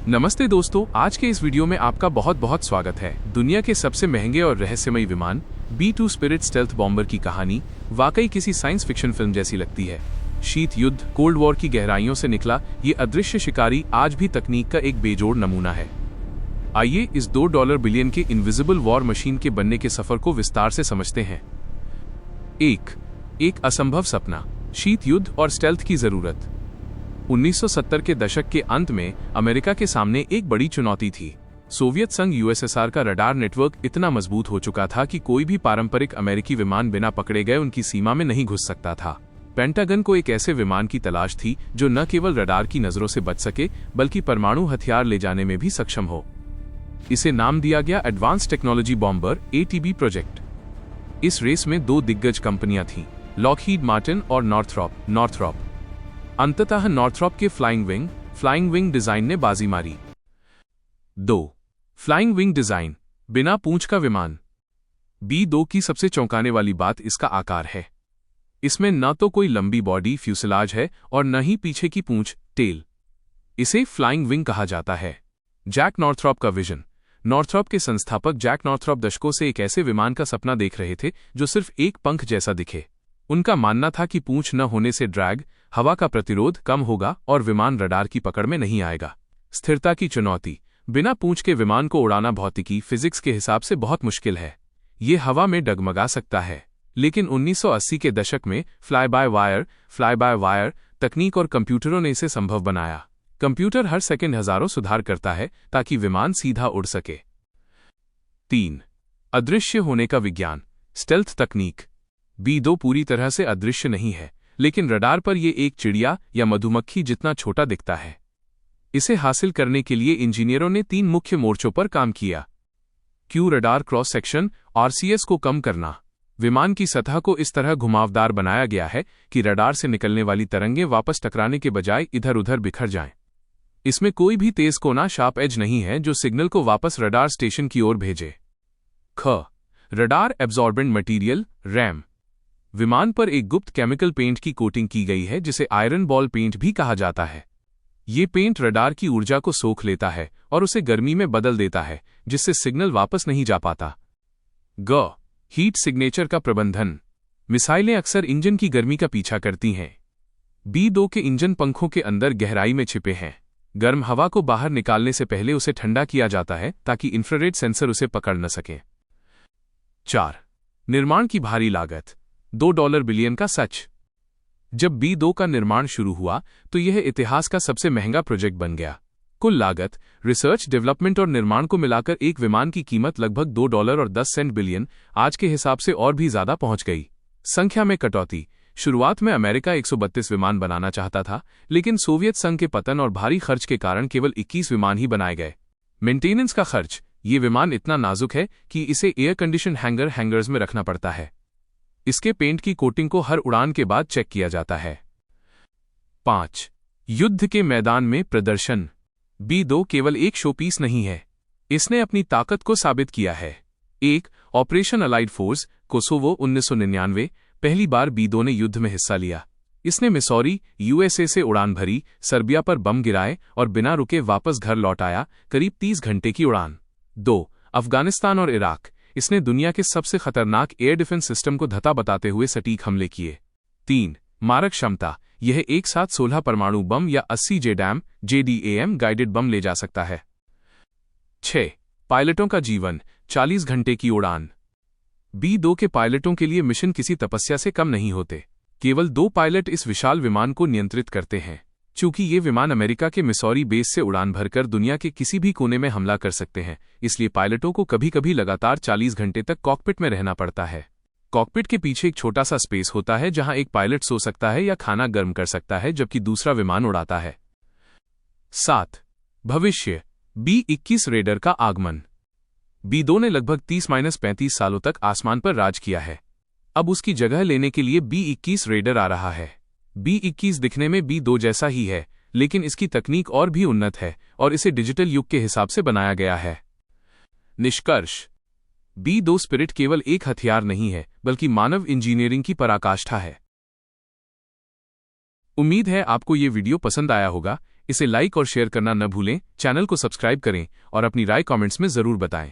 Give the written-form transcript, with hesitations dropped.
नमस्ते दोस्तों, आज के इस वीडियो में आपका बहुत बहुत स्वागत है। दुनिया के सबसे महंगे और रहस्यमयी विमान B-2 स्पिरिट स्टेल्थ बॉम्बर की कहानी वाकई किसी साइंस फिक्शन फिल्म जैसी लगती है। शीत युद्ध, कोल्ड वॉर की गहराइयों से निकला ये अदृश्य शिकारी आज भी तकनीक का एक बेजोड़ नमूना है। आइए इस $2 बिलियन के इनविजिबल वॉर मशीन के बनने के सफर को विस्तार से समझते हैं। एक असंभव सपना, शीत युद्ध और स्टेल्थ की जरूरत। 1970 के दशक के अंत में अमेरिका के सामने एक बड़ी चुनौती थी। सोवियत संघ यूएसएसआर का रडार नेटवर्क इतना मजबूत हो चुका था कि कोई भी पारंपरिक अमेरिकी विमान बिना पकड़े गए उनकी सीमा में नहीं घुस सकता था। पेंटागन को एक ऐसे विमान की तलाश थी जो न केवल रडार की नजरों से बच सके बल्कि परमाणु हथियार ले जाने में भी सक्षम हो। इसे नाम दिया गया advance technology bomber ATB project. इस रेस में दो दिग्गज कंपनियां थीं, लॉकहीड मार्टिन और नॉर्थरॉप। अंततः नॉर्थरॉप के फ्लाइंग विंग डिजाइन ने बाजी मारी। 2. फ्लाइंग विंग डिजाइन, बिना पूंछ का विमान। B-2 की सबसे चौंकाने वाली बात इसका आकार है। इसमें न तो कोई लंबी बॉडी फ्यूसलाज है और न ही पीछे की पूंछ टेल। इसे फ्लाइंग विंग कहा जाता है। जैक नॉर्थरॉप का विजन। नॉर्थरॉप के संस्थापक जैक नॉर्थरॉप दशकों से एक ऐसे विमान का सपना देख रहे थे जो सिर्फ एक पंख जैसा दिखे। उनका मानना था कि पूंछ न होने से ड्रैग, हवा का प्रतिरोध कम होगा और विमान रडार की पकड़ में नहीं आएगा। स्थिरता की चुनौती। बिना पूंछ के विमान को उड़ाना भौतिकी फिजिक्स के हिसाब से बहुत मुश्किल है। ये हवा में डगमगा सकता है, लेकिन 1980 के दशक में फ्लाई बाय वायर तकनीक और कंप्यूटरों ने इसे संभव बनाया। कंप्यूटर हर सेकंड हजारों सुधार करता है ताकि विमान सीधा उड़ सके। 3. अदृश्य होने का विज्ञान, स्टेल्थ तकनीक। B-2 पूरी तरह से अदृश्य नहीं है, लेकिन रडार पर यह एक चिड़िया या मधुमक्खी जितना छोटा दिखता है। इसे हासिल करने के लिए इंजीनियरों ने 3 मुख्य मोर्चों पर काम किया। Q radar cross section, RCS को कम करना। विमान की सतह को इस तरह घुमावदार बनाया गया है कि रडार से निकलने वाली तरंगें वापस टकराने के बजाय इधर उधर बिखर जाएं। इसमें कोई भी तेज कोना शार्प एज नहीं है जो सिग्नल को वापस रडार स्टेशन की ओर भेजे। Radar absorbent material, RAM. विमान पर एक गुप्त केमिकल पेंट की कोटिंग की गई है जिसे आयरन बॉल पेंट भी कहा जाता है। ये पेंट रडार की ऊर्जा को सोख लेता है और उसे गर्मी में बदल देता है, जिससे सिग्नल वापस नहीं जा पाता। हीट सिग्नेचर का प्रबंधन। मिसाइलें अक्सर इंजन की गर्मी का पीछा करती हैं। B-2 के इंजन पंखों के अंदर गहराई में छिपे हैं। गर्म हवा को बाहर निकालने से पहले उसे ठंडा किया जाता है ताकि इंफ्रारेड सेंसर उसे पकड़ न सकें। 4. निर्माण की भारी लागत, $2 बिलियन का सच। जब B-2 का निर्माण शुरू हुआ तो यह इतिहास का सबसे महंगा प्रोजेक्ट बन गया। कुल लागत, रिसर्च, डेवलपमेंट और निर्माण को मिलाकर एक विमान की कीमत लगभग $2.10 बिलियन आज के हिसाब से और भी ज्यादा पहुंच गई। संख्या में कटौती। शुरुआत में अमेरिका 132 विमान बनाना चाहता था, लेकिन सोवियत संघ के पतन और भारी खर्च के कारण केवल 21 विमान ही बनाए गए। मेंटेनेंस का खर्च। ये विमान इतना नाजुक है कि इसे एयर कंडीशन हैंगर्स में रखना पड़ता है। इसके पेंट की कोटिंग को हर उड़ान के बाद चेक किया जाता है। 5. युद्ध के मैदान में प्रदर्शन। B-2 केवल एक शोपीस नहीं है, इसने अपनी ताकत को साबित किया है। Operation allied force, Kosovo, 1999। पहली बार B-2 ने युद्ध में हिस्सा लिया। इसने मिसौरी, USA से उड़ान भरी, सर्बिया पर बम गिराए और बिना रुके वापस घर लौट आया, करीब 30 घंटे की उड़ान। 2. अफगानिस्तान और इराक। इसने दुनिया के सबसे खतरनाक एयर डिफेंस सिस्टम को धता बताते हुए सटीक हमले किए। 3. मारक क्षमता। यह एक साथ 16 परमाणु बम या 80 JDAM गाइडेड बम ले जा सकता है। 6. पायलटों का जीवन, 40 घंटे की उड़ान। B-2 के पायलटों के लिए मिशन किसी तपस्या से कम नहीं होते। केवल 2 पायलट इस विशाल विमान को नियंत्रित करते हैं। चूंकि ये विमान अमेरिका के मिसौरी बेस से उड़ान भरकर दुनिया के किसी भी कोने में हमला कर सकते हैं, इसलिए पायलटों को कभी कभी लगातार 40 घंटे तक कॉकपिट में रहना पड़ता है। कॉकपिट के पीछे एक छोटा सा स्पेस होता है जहां एक पायलट सो सकता है या खाना गर्म कर सकता है जबकि दूसरा विमान उड़ाता है। 7. भविष्य, B-21 रेडर का आगमन। B-2 ने लगभग 30-35 सालों तक आसमान पर राज किया है। अब उसकी जगह लेने के लिए B-21 रेडर आ रहा है। B-21 दिखने में B-2 जैसा ही है, लेकिन इसकी तकनीक और भी उन्नत है और इसे डिजिटल युग के हिसाब से बनाया गया है। निष्कर्ष, B-2 स्पिरिट केवल एक हथियार नहीं है, बल्कि मानव इंजीनियरिंग की पराकाष्ठा है। उम्मीद है आपको ये वीडियो पसंद आया होगा। इसे लाइक और शेयर करना न भूलें, चैनल को सब्सक्राइब करें और अपनी राय कमेंट्स में ज़रूर बताएं।